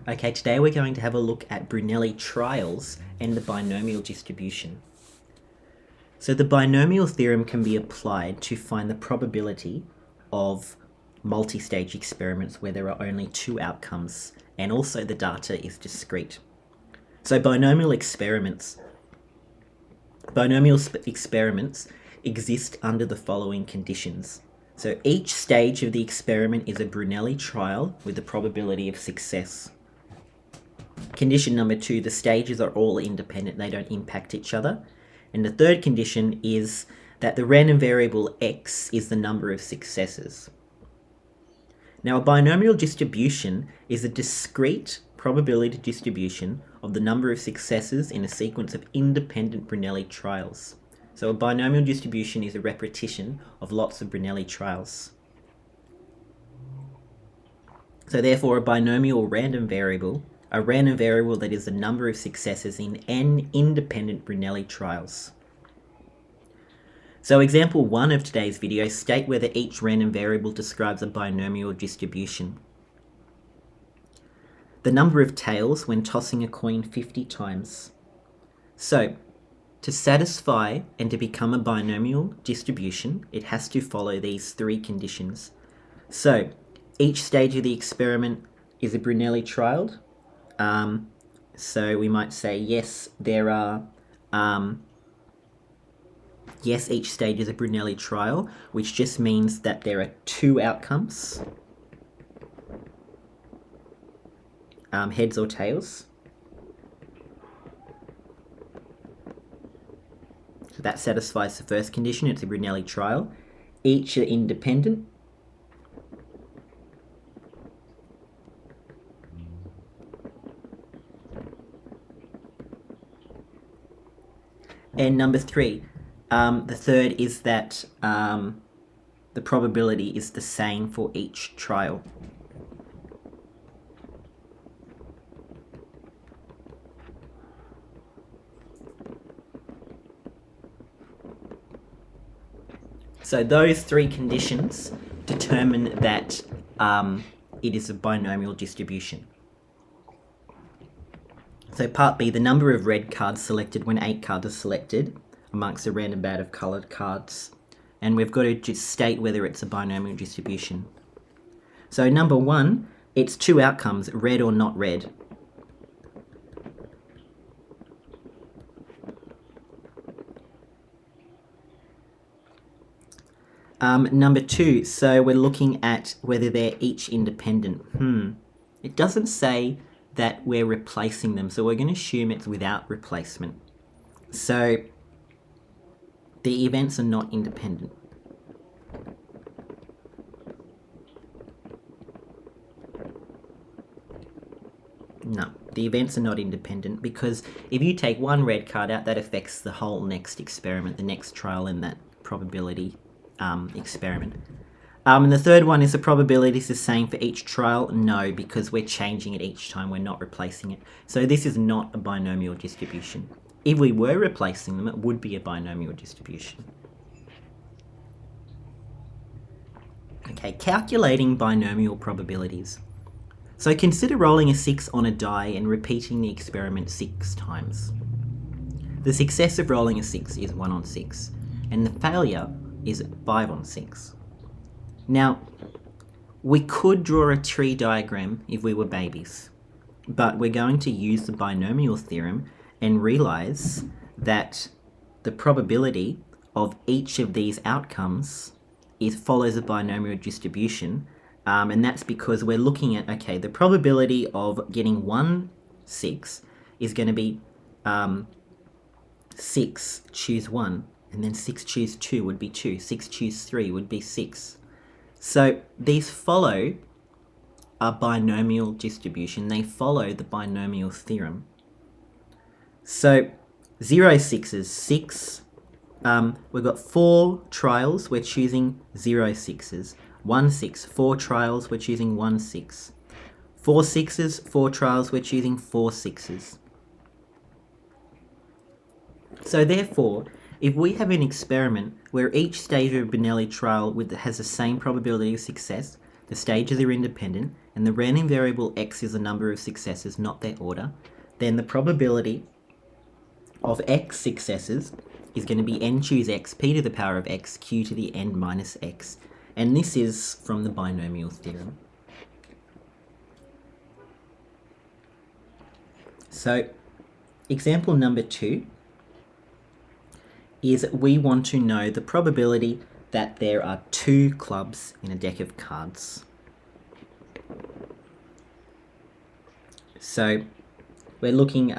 Okay, today we're going to have a look at Bernoulli trials and the binomial distribution. So the binomial theorem can be applied to find the probability of multi-stage experiments where there are only two outcomes and also the data is discrete. So binomial experiments exist under the following conditions. So each stage of the experiment is a Bernoulli trial with the probability of success. Condition number 2, the stages are all independent, they don't impact each other. And the third condition is that the random variable x is the number of successes. Now, a binomial distribution is a discrete probability distribution of the number of successes in a sequence of independent Bernoulli trials. So a binomial distribution is a repetition of lots of Bernoulli trials. So therefore, a binomial random variable that is the number of successes in n independent Bernoulli trials. So example 1 of today's video, state whether each random variable describes a binomial distribution. The number of tails when tossing a coin 50 times. So to satisfy and to become a binomial distribution, it has to follow these three conditions. So each stage of the experiment is a Bernoulli trial. So we might say, yes, each stage is a Bernoulli trial, which just means that there are two outcomes, heads or tails. So that satisfies the first condition, it's a Bernoulli trial. Each are independent. And number 3, the third is that the probability is the same for each trial. So those three conditions determine that it is a binomial distribution. So part B, the number of red cards selected when 8 cards are selected amongst a random band of coloured cards. And we've got to just state whether it's a binomial distribution. So number 1, it's two outcomes, red or not red. Number 2, so we're looking at whether they're each independent. It doesn't say that we're replacing them, so we're going to assume it's without replacement. So the events are not independent. No, the events are not independent because if you take one red card out, that affects the whole next experiment, the next trial in that probability experiment. And the third one is the probability is the same for each trial. No, because we're changing it each time, we're not replacing it. So this is not a binomial distribution. If we were replacing them, it would be a binomial distribution. Okay, calculating binomial probabilities. So consider rolling a 6 on a die and repeating the experiment 6 times. The success of rolling a 6 is 1 on 6, and the failure is 5 on 6. Now, we could draw a tree diagram if we were babies, but we're going to use the binomial theorem and realize that the probability of each of these outcomes follows a binomial distribution, and that's because we're looking at, okay, the probability of getting 1 6 is going to be 6 choose 1, and then 6 choose 2 would be 2, 6 choose 3 would be 6. So these follow a binomial distribution. They follow the binomial theorem. So 0 6s, 6. We've got 4 trials. We're choosing 0 6s. 1 6, 4 trials. We're choosing 1 6. 4 6s, 4 trials. We're choosing 4 6s. So therefore, if we have an experiment where each stage of a Bernoulli trial has the same probability of success, the stages are independent, and the random variable x is the number of successes, not their order, then the probability of x successes is going to be n choose x, p to the power of x, q to the n minus x. And this is from the binomial theorem. So, example number 2 is we want to know the probability that there are 2 clubs in a deck of cards. So, we're looking,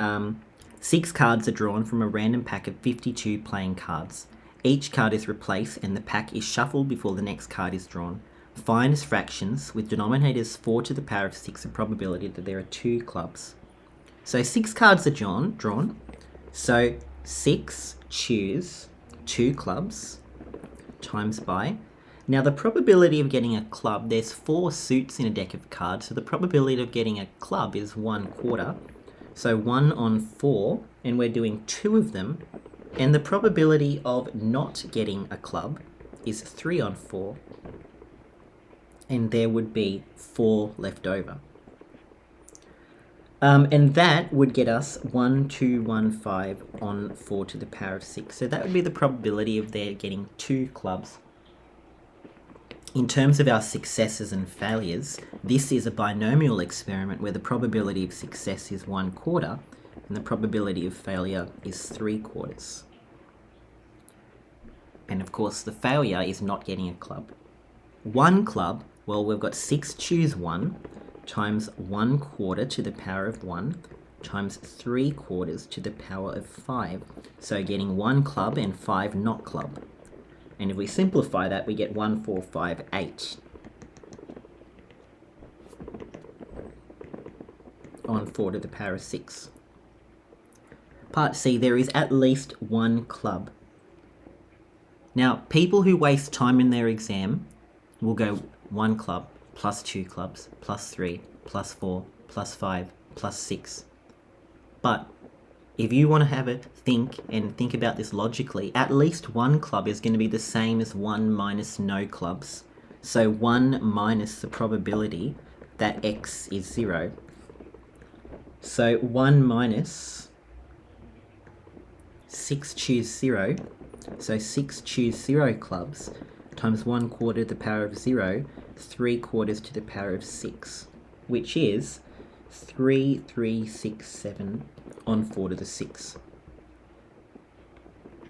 6 cards are drawn from a random pack of 52 playing cards. Each card is replaced and the pack is shuffled before the next card is drawn. Find as fractions with denominators 4 to the power of 6 a probability that there are 2 clubs. So 6 cards are drawn. So 6 choose 2 clubs times by. Now the probability of getting a club, there's 4 suits in a deck of cards, so the probability of getting a club is 1/4. So 1 on 4, and we're doing 2 of them. And the probability of not getting a club is 3 on 4. And there would be 4 left over. And that would get us 1215 on 4 to the power of 6. So that would be the probability of there getting 2 clubs. In terms of our successes and failures, this is a binomial experiment where the probability of success is 1/4 and the probability of failure is 3/4. And of course, the failure is not getting a club. 1 club, well, we've got 6 choose 1 times 1/4 to the power of 1 times 3/4 to the power of 5. So getting 1 club and 5 not club. And if we simplify that, we get 1458 on 4 to the power of 6. Part C, there is at least 1 club. Now, people who waste time in their exam will go 1 club, plus 2 clubs, plus 3, plus 4, plus 5, plus 6. But if you want to have a think about this logically, at least 1 club is going to be the same as 1 minus no clubs. So 1 minus the probability that x is 0. So 1 minus 6 choose 0. So 6 choose 0 clubs times 1/4 to the power of 0, 3/4 to the power of 6, which is 3367 on 4 to the 6.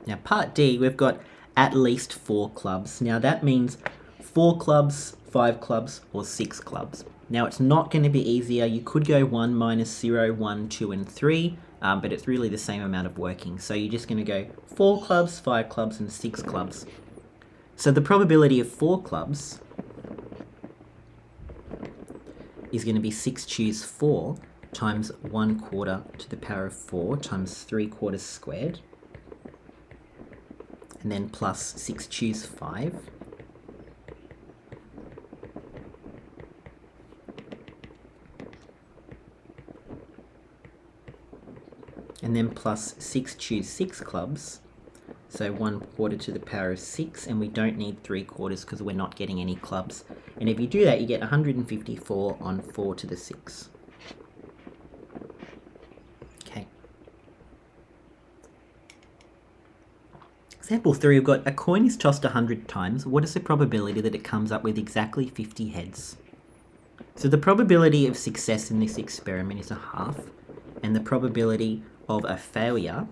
Now part D, we've got at least 4 clubs. Now that means 4 clubs, 5 clubs, or 6 clubs. Now it's not going to be easier. You could go 1 minus 0, 1, 2, and 3, but it's really the same amount of working. So you're just going to go 4 clubs, 5 clubs, and 6 clubs. So the probability of 4 clubs is going to be 6 choose 4 times 1/4 to the power of 4 times 3/4 squared, and then plus 6 choose 5, and then plus 6 choose 6 clubs, so 1/4 to the power of 6, and we don't need 3/4 because we're not getting any clubs. And if you do that, you get 154 on 4 to the 6. Okay. Example 3, we've got a coin is tossed 100 times. What is the probability that it comes up with exactly 50 heads? So the probability of success in this experiment is 1/2, and the probability of a failure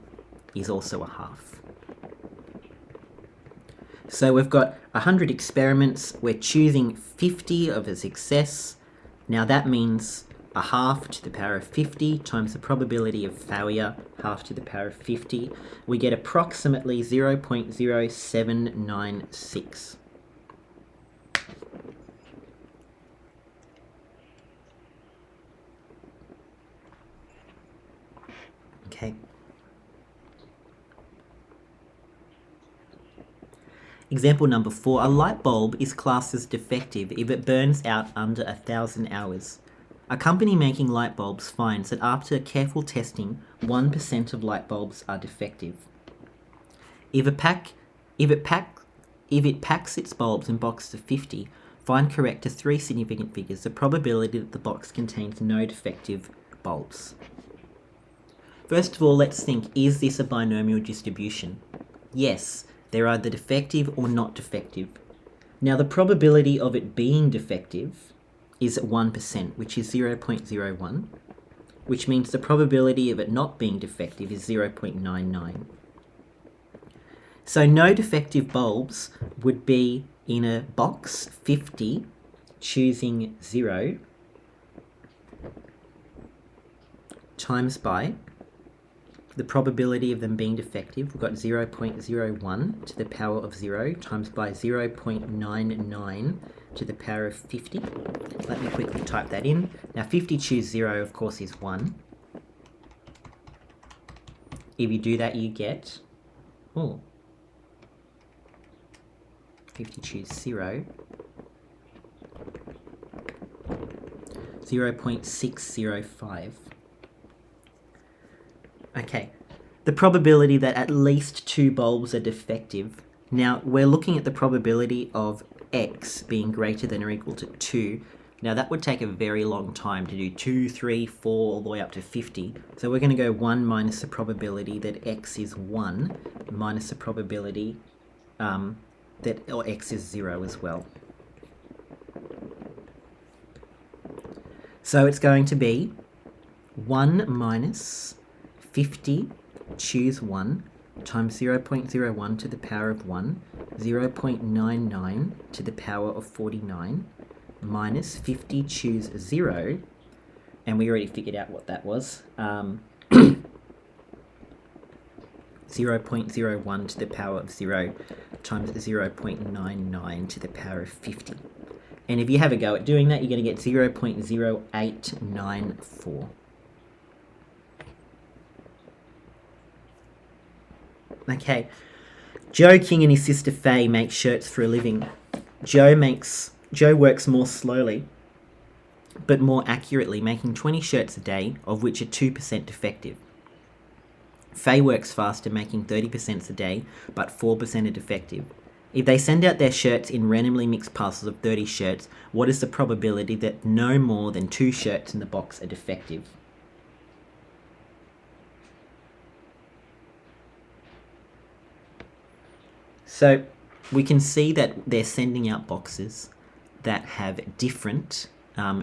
is also 1/2. So we've got 100 experiments, we're choosing 50 of a success. Now that means 1/2 to the power of 50 times the probability of failure, 1/2 to the power of 50. We get approximately 0.0796. Okay. Example number 4, a light bulb is classed as defective if it burns out under 1,000 hours. A company making light bulbs finds that after careful testing, 1% of light bulbs are defective. If it packs its bulbs in boxes of 50, Find correct to 3 significant figures the probability that the box contains no defective bulbs. First of all, let's think, is this a binomial distribution? Yes, they're either defective or not defective. Now the probability of it being defective is at 1%, which is 0.01, which means the probability of it not being defective is 0.99. So no defective bulbs would be in a box 50, choosing 0, times by the probability of them being defective. We've got 0.01 to the power of 0 times by 0.99 to the power of 50. Let me quickly type that in. Now 50 choose 0, of course, is 1. If you do that, you get, 50 choose 0, 0.605. Okay, the probability that at least 2 bulbs are defective. Now, we're looking at the probability of x being greater than or equal to 2. Now, that would take a very long time to do 2, 3, 4, all the way up to 50. So we're going to go 1 minus the probability that x is 1 minus the probability that x is 0 as well. So it's going to be 1 minus 50, choose 1, times 0.01 to the power of 1, 0.99 to the power of 49, minus 50, choose 0, and we already figured out what that was, 0.01 to the power of 0 times 0.99 to the power of 50. And if you have a go at doing that, you're going to get 0.0894. Okay, Joe King and his sister Faye make shirts for a living. Joe works more slowly, but more accurately, making 20 shirts a day, of which are 2% defective. Faye works faster, making 30% a day, but 4% are defective. If they send out their shirts in randomly mixed parcels of 30 shirts, what is the probability that no more than 2 shirts in the box are defective? So we can see that they're sending out boxes that have different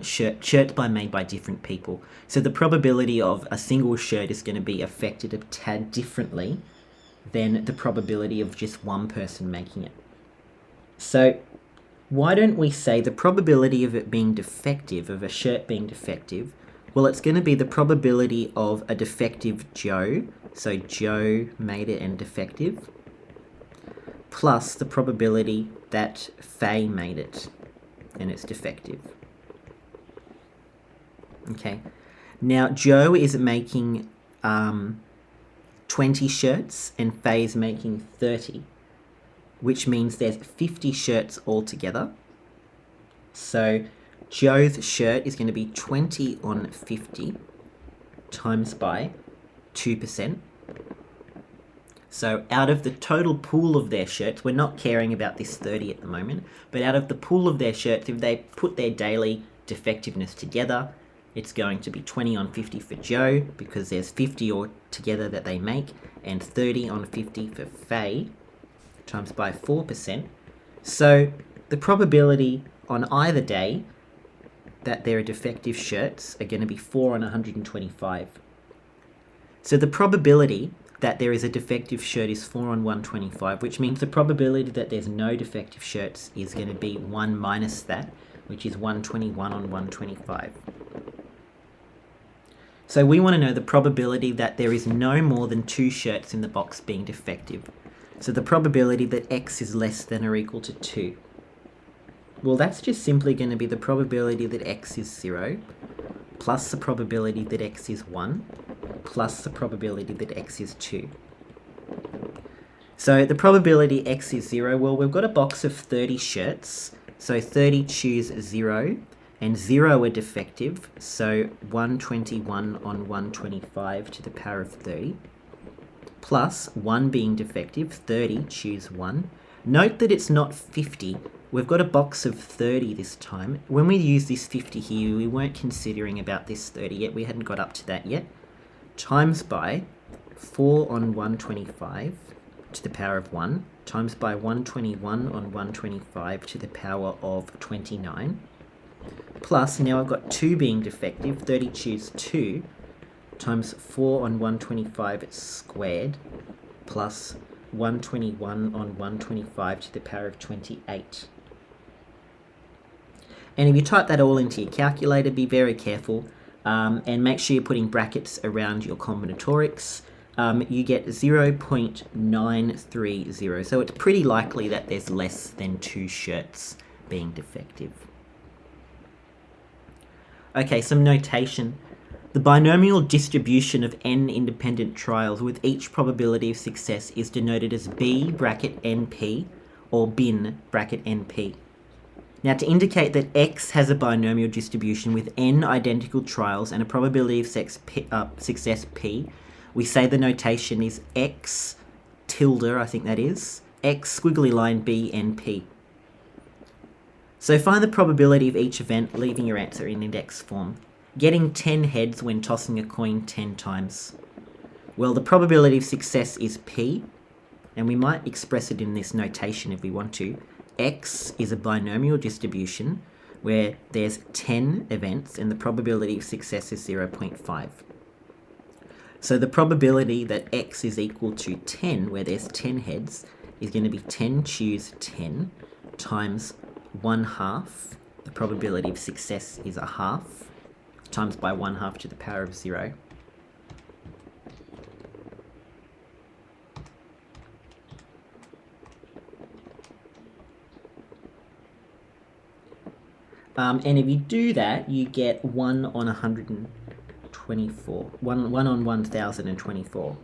shirts made by different people. So the probability of a single shirt is going to be affected a tad differently than the probability of just one person making it. So why don't we say the probability of it being defective, of a shirt being defective, well, it's going to be the probability of a defective Joe, so Joe made it and defective, plus the probability that Faye made it and it's defective. Okay, now Joe is making 20 shirts and Faye is making 30, which means there's 50 shirts altogether. So Joe's shirt is going to be 20 on 50 times by 2%. So out of the total pool of their shirts, we're not caring about this 30 at the moment, but out of the pool of their shirts, if they put their daily defectiveness together, it's going to be 20 on 50 for Joe, because there's 50 altogether that they make, and 30 on 50 for Faye, times by 4%. So the probability on either day that there are defective shirts are going to be 4 on 125. So the probability that there is a defective shirt is 4 on 125, which means the probability that there's no defective shirts is going to be 1 minus that, which is 121 on 125. So we want to know the probability that there is no more than 2 shirts in the box being defective. So the probability that x is less than or equal to 2. Well, that's just simply going to be the probability that x is 0, plus the probability that x is 1, plus the probability that x is 2. So the probability x is 0, well, we've got a box of 30 shirts, so 30 choose 0, and 0 are defective, so 121 on 125 to the power of 30, plus 1 being defective, 30 choose 1, Note that it's not 50. We've got a box of 30 this time. When we use this 50 here, we weren't considering about this 30 yet. We hadn't got up to that yet. Times by 4 on 125 to the power of 1, times by 121 on 125 to the power of 29, plus, now I've got 2 being defective, 30 choose 2, times 4 on 125 squared, plus 121 on 125 to the power of 28. And if you type that all into your calculator, be very careful and make sure you're putting brackets around your combinatorics. You get 0.930. So it's pretty likely that there's less than 2 shirts being defective. Okay, some notation. The binomial distribution of n independent trials with each probability of success is denoted as B bracket NP or bin bracket NP. Now, to indicate that X has a binomial distribution with n identical trials and a probability of success P, we say the notation is X tilde, I think that is, X squiggly line B NP. So find the probability of each event, leaving your answer in index form. Getting 10 heads when tossing a coin 10 times. Well, the probability of success is P, and we might express it in this notation if we want to. X is a binomial distribution where there's 10 events and the probability of success is 0.5. So the probability that X is equal to 10, where there's 10 heads, is going to be 10 choose 10 times 1/2. The probability of success is 1/2 times by 1/2 to the power of 0. And if you do that, you get 1 on 124. 1 on 1024.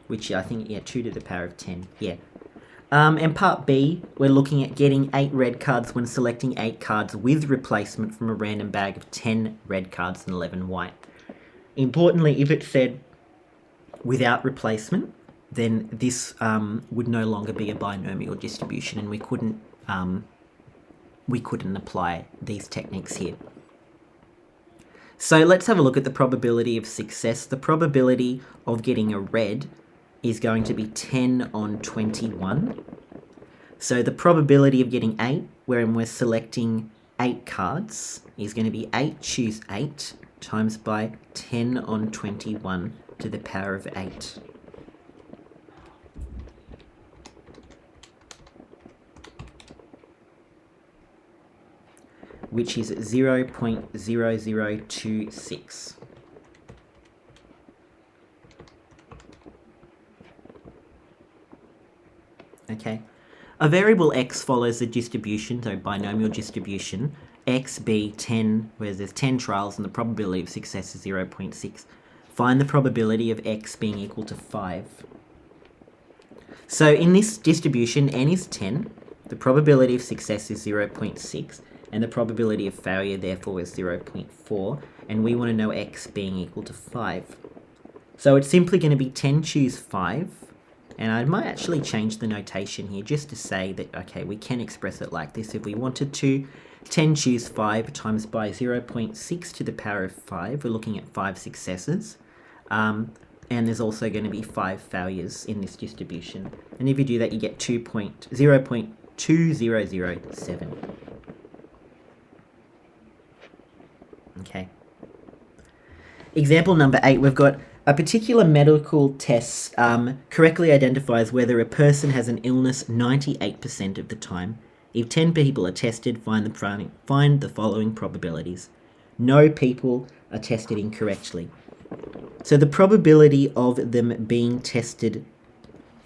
Which I think, 2 to the power of 10. Yeah. And part B, we're looking at getting 8 red cards when selecting 8 cards with replacement from a random bag of 10 red cards and 11 white. Importantly, if it said without replacement, then this would no longer be a binomial distribution and we couldn't apply these techniques here. So let's have a look at the probability of success. The probability of getting a red is going to be 10 on 21. So the probability of getting 8, wherein we're selecting 8 cards, is going to be 8 choose 8 times by 10 on 21 to the power of 8. Which is 0.0026. Okay, a variable x follows the distribution, so binomial distribution, x be 10, where there's 10 trials and the probability of success is 0.6. Find the probability of x being equal to 5. So in this distribution, n is 10, the probability of success is 0.6, and the probability of failure therefore is 0.4, and we want to know x being equal to 5. So it's simply going to be 10 choose 5, and I might actually change the notation here just to say that, okay, we can express it like this if we wanted to. 10 choose 5 times by 0.6 to the power of 5. We're looking at 5 successes. And there's also going to be 5 failures in this distribution. And if you do that, you get 0.2007. Okay. Example number 8, we've got a particular medical test correctly identifies whether a person has an illness 98% of the time. If 10 people are tested, find the following probabilities. No people are tested incorrectly. So the probability of them being tested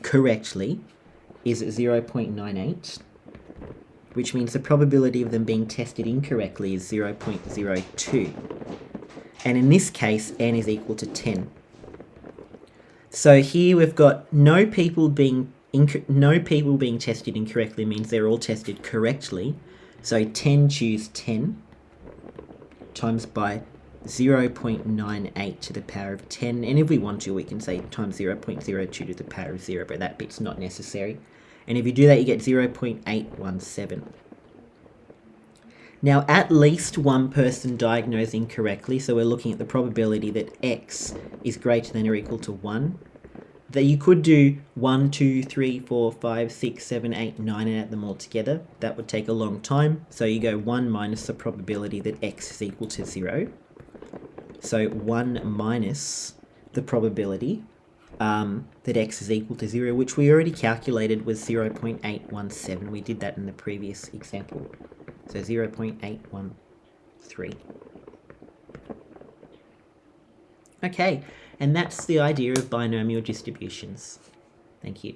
correctly is 0.98, which means the probability of them being tested incorrectly is 0.02. And in this case, n is equal to 10. So here we've got no people being tested incorrectly means they're all tested correctly. So 10 choose 10 times by 0.98 to the power of 10. And if we want to, we can say times 0.02 to the power of 0, but that bit's not necessary. And if you do that, you get 0.817. Now, at least one person diagnosed incorrectly, so we're looking at the probability that x is greater than or equal to 1. That you could do 1, 2, 3, 4, 5, 6, 7, 8, 9 and add them all together. That would take a long time. So you go 1 minus the probability that x is equal to 0. So 1 minus the probability that x is equal to 0, which we already calculated was 0.817. We did that in the previous example. So 0.813. Okay, and that's the idea of binomial distributions. Thank you.